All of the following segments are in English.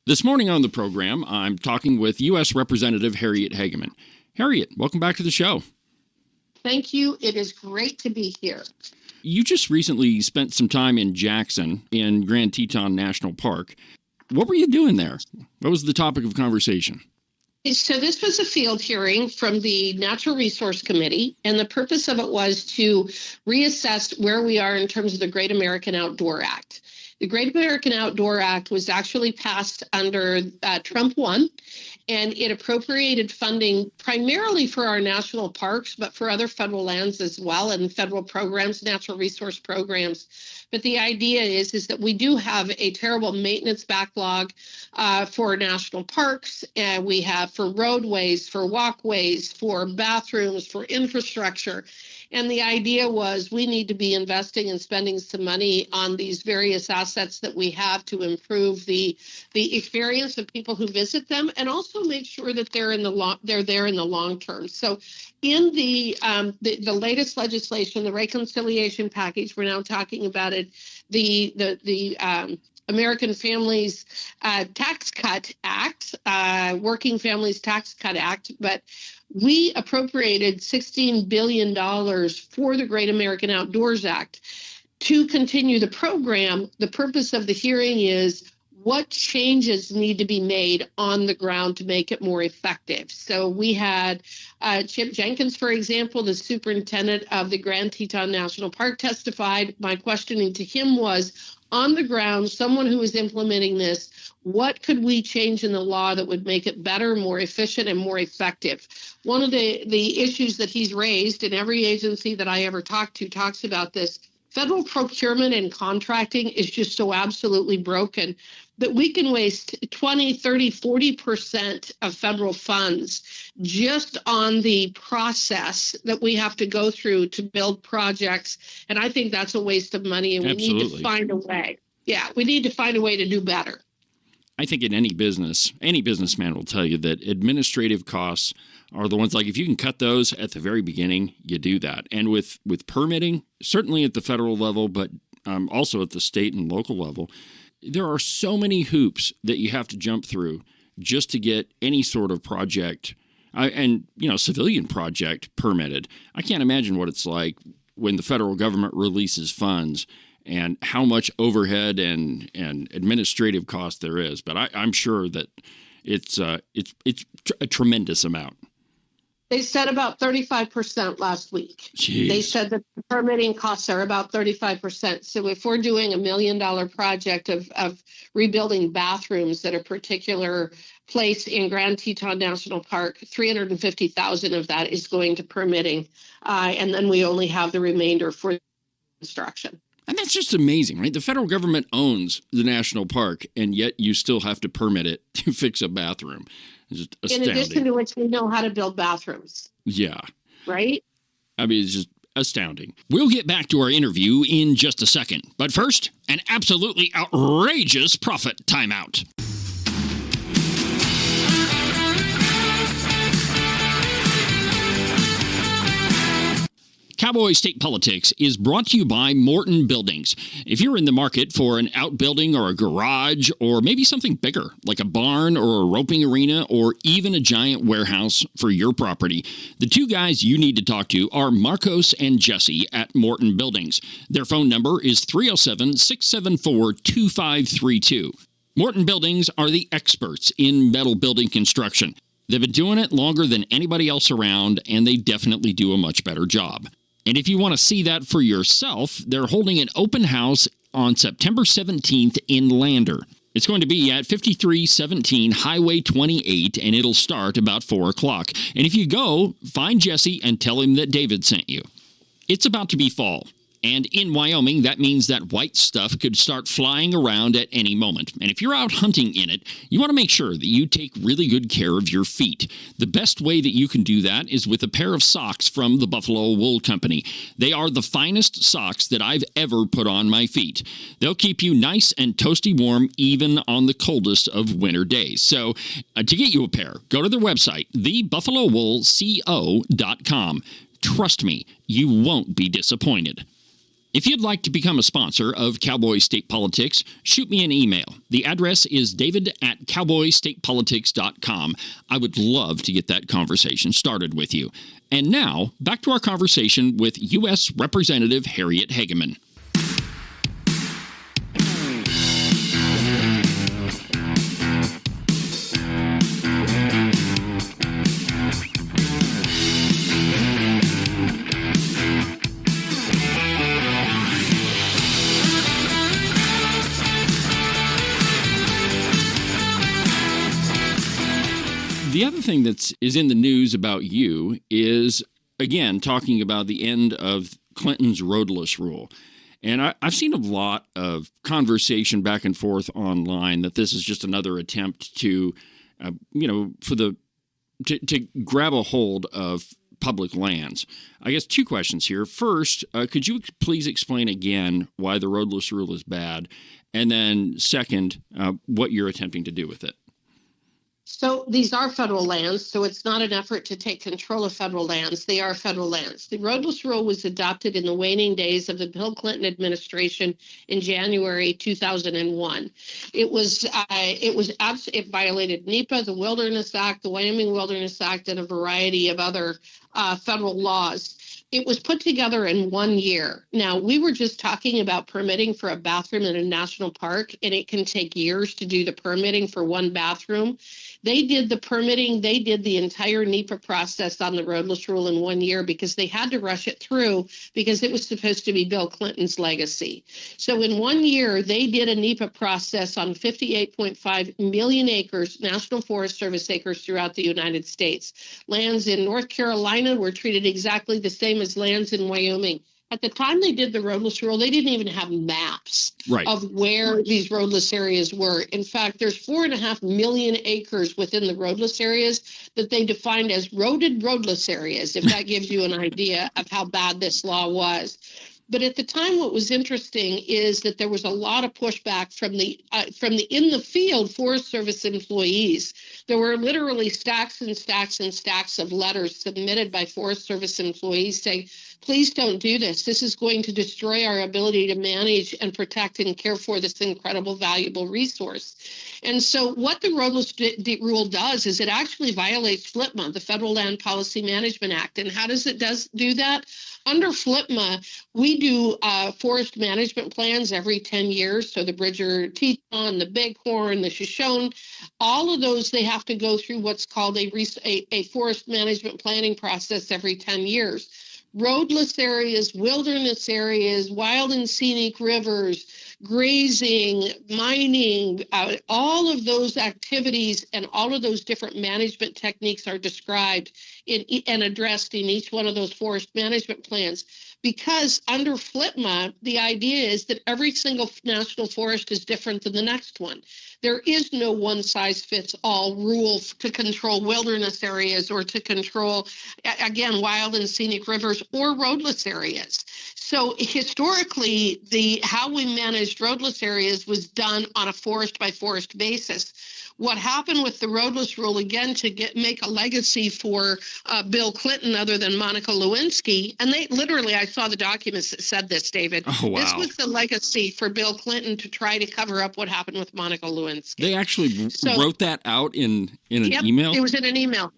This morning on the program, I'm talking with U.S. Representative Harriet Hageman. Harriet, welcome back to the show. Thank you. It is great to be here. You just recently spent some time in Jackson in Grand Teton National Park. What were you doing there? What was the topic of conversation? So this was a field hearing from the Natural Resource Committee, and the purpose of it was to reassess where we are in terms of the Great American Outdoor Act. The Great American Outdoor Act was actually passed under Trump 1, and it appropriated funding primarily for our national parks, but for other federal lands as well, and federal programs, natural resource programs. But the idea is that we do have a terrible maintenance backlog for national parks, and we have for roadways, for walkways, for bathrooms, for infrastructure. And the idea was we need to be investing and spending some money on these various assets that we have to improve the experience of people who visit them, and also make sure that they're there in the long term. So in the latest legislation, the reconciliation package, we're now talking about it, the American Families Tax Cut Act, Working Families Tax Cut Act, but we appropriated $16 billion for the Great American Outdoors Act to continue the program. The purpose of the hearing is what changes need to be made on the ground to make it more effective. So we had Chip Jenkins, for example, the superintendent of the Grand Teton National Park, testified. My questioning to him was, on the ground, someone who is implementing this, what could we change in the law that would make it better, more efficient, and more effective? One of the issues that he's raised, and every agency that I ever talk to talks about this, federal procurement and contracting is just so absolutely broken that we can waste 20, 30, 40% of federal funds just on the process that we have to go through to build projects. And I think that's a waste of money, and we need to find a way. Yeah, we need to find a way to do better. I think in any businessman will tell you that administrative costs are the ones, like, if you can cut those at the very beginning, you do that. And with permitting, certainly at the federal level, but also at the state and local level, there are so many hoops that you have to jump through just to get any sort of project and civilian project permitted. I can't imagine what it's like when the federal government releases funds and how much overhead and administrative cost there is. But I'm sure that it's a tremendous amount. They said about 35% last week. Jeez. They said that the permitting costs are about 35%. So if we're doing $1 million project of rebuilding bathrooms at a particular place in Grand Teton National Park, $350,000 of that is going to permitting. And then we only have the remainder for construction. And that's just amazing, right? The federal government owns the national park, and yet you still have to permit it to fix a bathroom. It's just astounding. In addition to which, we know how to build bathrooms. Yeah. Right? I mean, it's just astounding. We'll get back to our interview in just a second. But first, an absolutely outrageous profit timeout. Cowboy State Politics is brought to you by Morton Buildings. If you're in the market for an outbuilding or a garage, or maybe something bigger like a barn or a roping arena, or even a giant warehouse for your property, the two guys you need to talk to are Marcos and Jesse at Morton Buildings. Their phone number is 307-674-2532. Morton Buildings are the experts in metal building construction. They've been doing it longer than anybody else around, and they definitely do a much better job. And if you want to see that for yourself, they're holding an open house on September 17th in Lander. It's going to be at 5317 Highway 28, and it'll start about 4 o'clock. And if you go, find Jesse and tell him that David sent you. It's about to be fall. And in Wyoming, that means that white stuff could start flying around at any moment. And if you're out hunting in it, you want to make sure that you take really good care of your feet. The best way that you can do that is with a pair of socks from the Buffalo Wool Company. They are the finest socks that I've ever put on my feet. They'll keep you nice and toasty warm even on the coldest of winter days. So to get you a pair, go to their website, thebuffalowoolco.com. Trust me, you won't be disappointed. If you'd like to become a sponsor of Cowboy State Politics, shoot me an email. The address is david@cowboystatepolitics.com. I would love to get that conversation started with you. And now, back to our conversation with U.S. Representative Harriet Hageman. The other thing is in the news about you is, again, talking about the end of Clinton's Roadless rule. And I've seen a lot of conversation back and forth online that this is just another attempt to, to grab a hold of public lands. I guess two questions here. First, could you please explain again why the Roadless rule is bad? And then second, what you're attempting to do with it? So these are federal lands, so it's not an effort to take control of federal lands. They are federal lands. The Roadless rule was adopted in the waning days of the Bill Clinton administration in January 2001. It violated NEPA, the Wilderness Act, the Wyoming Wilderness Act, and a variety of other federal laws. It was put together in 1 year. Now, we were just talking about permitting for a bathroom in a national park, and it can take years to do the permitting for one bathroom. They did the permitting. They did the entire NEPA process on the Roadless rule in 1 year because they had to rush it through because it was supposed to be Bill Clinton's legacy. So in 1 year, they did a NEPA process on 58.5 million acres, National Forest Service acres throughout the United States. Lands in North Carolina were treated exactly the same as lands in Wyoming. At the time they did the Roadless rule, they didn't even have maps of where these roadless areas were. In fact, there's 4.5 million acres within the roadless areas that they defined as roadless areas, if that gives you an idea of how bad this law was. But at the time, what was interesting is that there was a lot of pushback from the in the field Forest Service employees. There were literally stacks and stacks and stacks of letters submitted by Forest Service employees saying, please don't do this. This is going to destroy our ability to manage and protect and care for this incredible, valuable resource. And so what the Roadless rule does is it actually violates FLPMA, the Federal Land Policy Management Act. And how does it do that? Under FLPMA, we do forest management plans every 10 years. So the Bridger Teton, the Bighorn, the Shoshone, all of those, they have to go through what's called a forest management planning process every 10 years. Roadless areas, wilderness areas, wild and scenic rivers, grazing, mining, all of those activities and all of those different management techniques are described and addressed in each one of those forest management plans. Because under FLPMA, the idea is that every single national forest is different than the next one. There is no one-size-fits-all rule to control wilderness areas or to control, again, wild and scenic rivers or roadless areas. So historically, how we managed roadless areas was done on a forest-by-forest basis. What happened with the Roadless rule, again, to make a legacy for Bill Clinton other than Monica Lewinsky, and they literally, I saw the documents that said this, David. Oh, wow. This was the legacy for Bill Clinton to try to cover up what happened with Monica Lewinsky. They actually wrote that out in an email? It was in an email.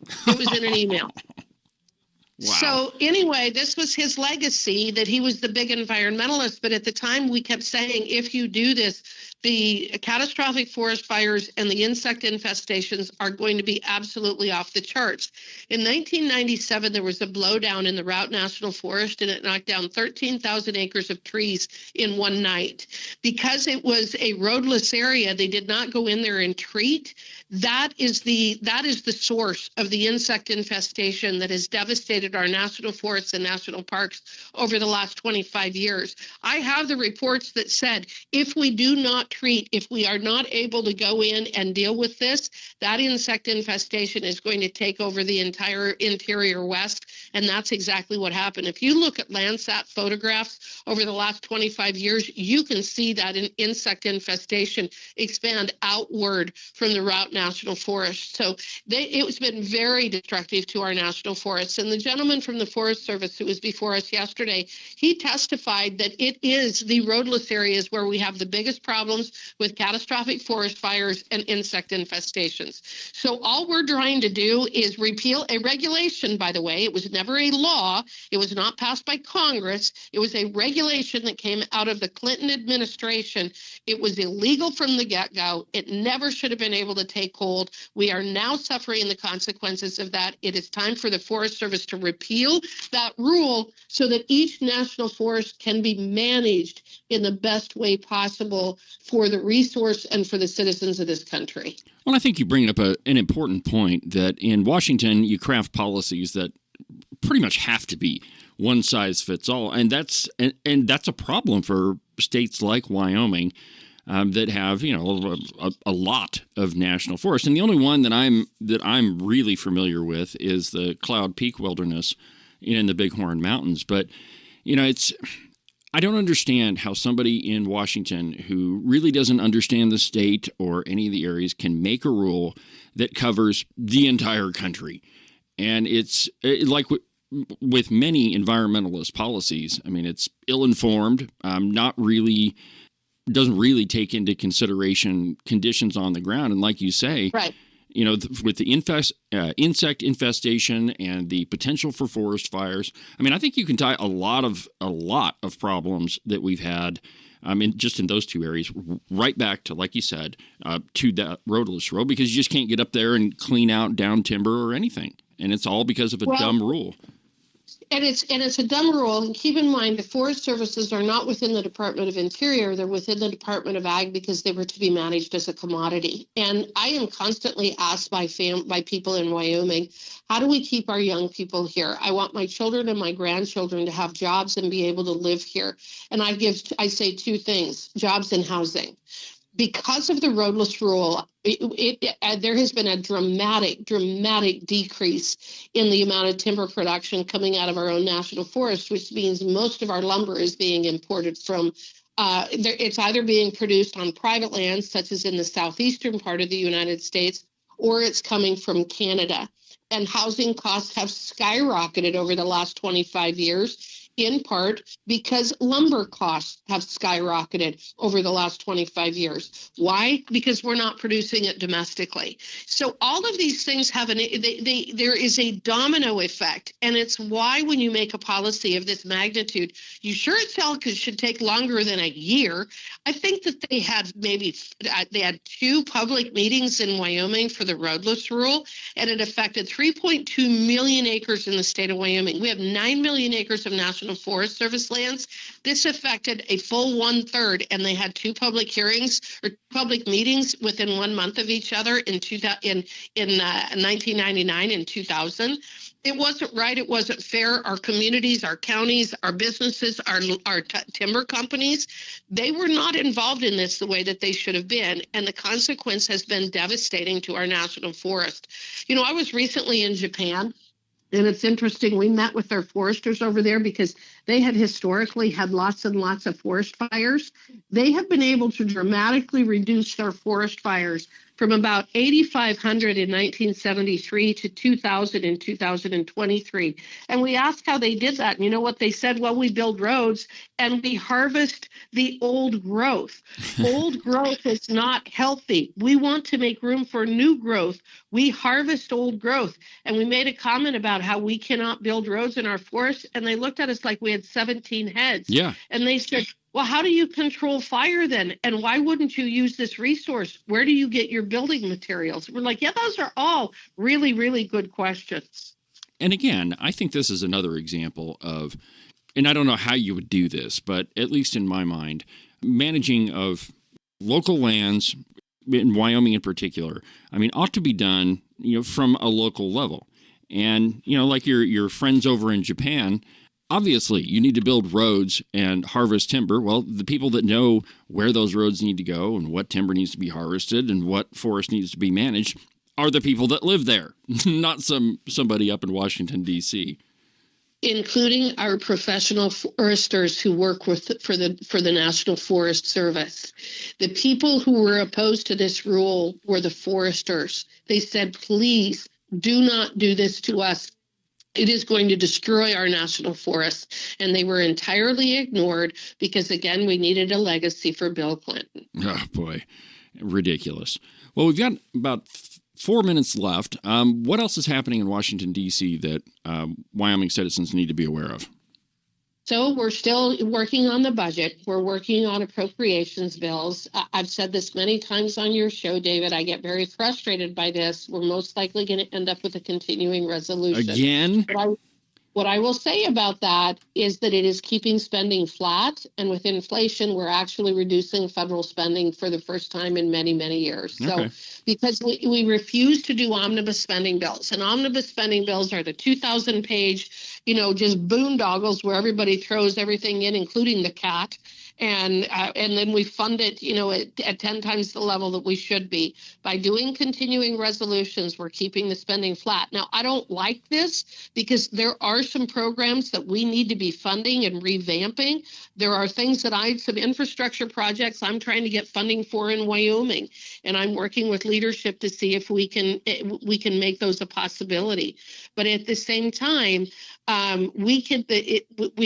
Wow. So anyway, this was his legacy, that he was the big environmentalist. But at the time, we kept saying, if you do this, the catastrophic forest fires and the insect infestations are going to be absolutely off the charts. In 1997, there was a blowdown in the Route National Forest, and it knocked down 13,000 acres of trees in one night. Because it was a roadless area, they did not go in there and treat. That is the source of the insect infestation that has devastated our national forests and national parks over the last 25 years. I have the reports that said if we do not treat, if we are not able to go in and deal with this, that insect infestation is going to take over the entire interior West. And that's exactly what happened. If you look at Landsat photographs over the last 25 years, you can see that insect infestation expand outward from the Route National Forest. So it's been very destructive to our national forests. And the gentleman from the Forest Service who was before us yesterday, he testified that it is the roadless areas where we have the biggest problems with catastrophic forest fires and insect infestations. So all we're trying to do is repeal a regulation, by the way. It was never a law. It was not passed by Congress. It was a regulation that came out of the Clinton administration. It was illegal from the get-go. It never should have been able to take hold. We are now suffering the consequences of that. It is time for the Forest Service to repeal that rule so that each national forest can be managed in the best way possible for the resource and for the citizens of this country. Well, I think you bring up an important point that in Washington, you craft policies that pretty much have to be one size fits all. And that's a problem for states like Wyoming that have, a lot of national forests. And the only one that I'm really familiar with is the Cloud Peak Wilderness in the Bighorn Mountains. But, I don't understand how somebody in Washington who really doesn't understand the state or any of the areas can make a rule that covers the entire country. And it's like with many environmentalist policies. I mean, it's ill-informed, doesn't really take into consideration conditions on the ground. And like you say, right. With the insect infestation and the potential for forest fires, I mean, I think you can tie a lot of problems that we've had in those two areas right back to, like you said, to that roadless road, because you just can't get up there and clean out down timber or anything. And it's all because of a dumb rule. And it's a dumb rule. And keep in mind, the forest services are not within the Department of Interior. They're within the Department of Ag because they were to be managed as a commodity. And I am constantly asked by people in Wyoming, how do we keep our young people here? I want my children and my grandchildren to have jobs and be able to live here. And I say two things: jobs and housing. Because of the roadless rule, there has been a dramatic decrease in the amount of timber production coming out of our own national forest, which means most of our lumber is being imported from. It's either being produced on private lands, such as in the southeastern part of the United States, or it's coming from Canada. And housing costs have skyrocketed over the last 25 years. In part because lumber costs have skyrocketed over the last 25 years. Why? Because we're not producing it domestically. So all of these things have there is a domino effect. And it's why when you make a policy of this magnitude, you sure as hell should take longer than a year. I think that they had two public meetings in Wyoming for the roadless rule, and it affected 3.2 million acres in the state of Wyoming. We have 9 million acres of National Forest Service lands. This affected a full 1/3, and they had two public hearings or public meetings within 1 month of each other in 1999 and 2000. It wasn't right. It wasn't fair. Our communities, our counties, our businesses, our timber companies, they were not involved in this the way that they should have been. And the consequence has been devastating to our national forest. I was recently in Japan. And it's interesting, we met with their foresters over there because they had historically had lots and lots of forest fires. They have been able to dramatically reduce their forest fires from about 8,500 in 1973 to 2,000 in 2023. And we asked how they did that. And you know what they said? Well, we build roads and we harvest the old growth. Old growth is not healthy. We want to make room for new growth. We harvest old growth. And we made a comment about how we cannot build roads in our forests. And they looked at us like we had 17 heads. Yeah. And they said, well, how do you control fire then? And why wouldn't you use this resource? Where do you get your building materials? We're like, yeah, those are all really, really good questions. And again, I think this is another example of, and I don't know how you would do this, but at least in my mind, managing of local lands, in Wyoming in particular, I mean, ought to be done, from a local level. And, like your friends over in Japan, Obviously, you need to build roads and harvest timber. Well, the people that know where those roads need to go and what timber needs to be harvested and what forest needs to be managed are the people that live there, not somebody up in Washington, D.C. Including our professional foresters who work for the National Forest Service. The people who were opposed to this rule were the foresters. They said, please do not do this to us. It is going to destroy our national forests. And they were entirely ignored because, again, we needed a legacy for Bill Clinton. Oh, boy. Ridiculous. Well, we've got about 4 minutes left. What else is happening in Washington, D.C. that Wyoming citizens need to be aware of? So we're still working on the budget. We're working on appropriations bills. I've said this many times on your show, David. I get very frustrated by this. We're most likely going to end up with a continuing resolution. Again? What I will say about that is that it is keeping spending flat. And with inflation, we're actually reducing federal spending for the first time in many, many years. Okay. So because we refuse to do omnibus spending bills, and omnibus spending bills are the 2,000-page, just boondoggles where everybody throws everything in, including the cat. And then we fund it, at 10 times the level that we should be. By doing continuing resolutions, we're keeping the spending flat. Now, I don't like this because there are some programs that we need to be funding and revamping. There are things some infrastructure projects I'm trying to get funding for in Wyoming, and I'm working with leadership to see if we can make those a possibility. But at the same time, we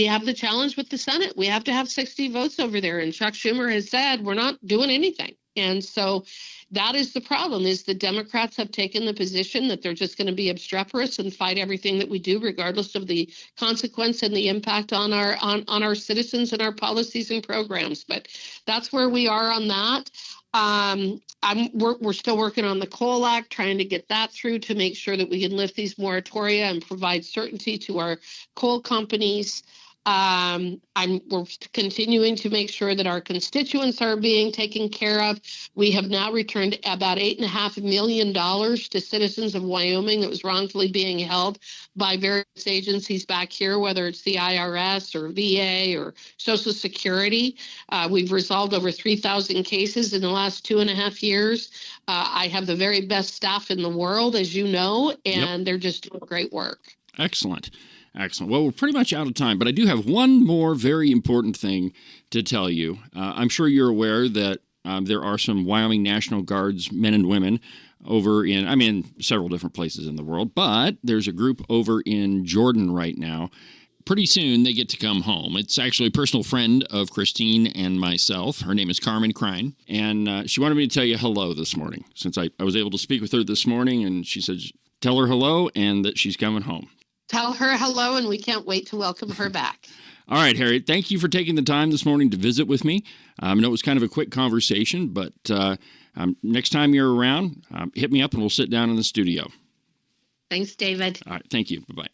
have the challenge with the Senate. We have to have 60 votes over there. And Chuck Schumer has said, we're not doing anything. And so that is the problem, is the Democrats have taken the position that they're just going to be obstreperous and fight everything that we do, regardless of the consequence and the impact on our citizens and our policies and programs. But that's where we are on that. We're still working on the Coal Act, trying to get that through to make sure that we can lift these moratoria and provide certainty to our coal companies. We're continuing to make sure that our constituents are being taken care of. We have now returned about $8.5 million to citizens of Wyoming that was wrongfully being held by various agencies back here, whether it's the IRS or VA or Social Security. We've resolved over 3,000 cases in the last 2.5 years. I have the very best staff in the world, as you know, and They're just doing great work. Excellent. Well, we're pretty much out of time, but I do have one more very important thing to tell you. I'm sure you're aware that there are some Wyoming National Guards men and women over in several different places in the world, but there's a group over in Jordan right now. Pretty soon they get to come home. It's actually a personal friend of Christine and myself. Her name is Carmen Krein, and she wanted me to tell you hello this morning, since I was able to speak with her this morning, and she said, tell her hello and that she's coming home. Tell her hello, and we can't wait to welcome her back. All right, Harriet, thank you for taking the time this morning to visit with me. I know it was kind of a quick conversation, but next time you're around, hit me up and we'll sit down in the studio. Thanks, David. All right, thank you. Bye-bye.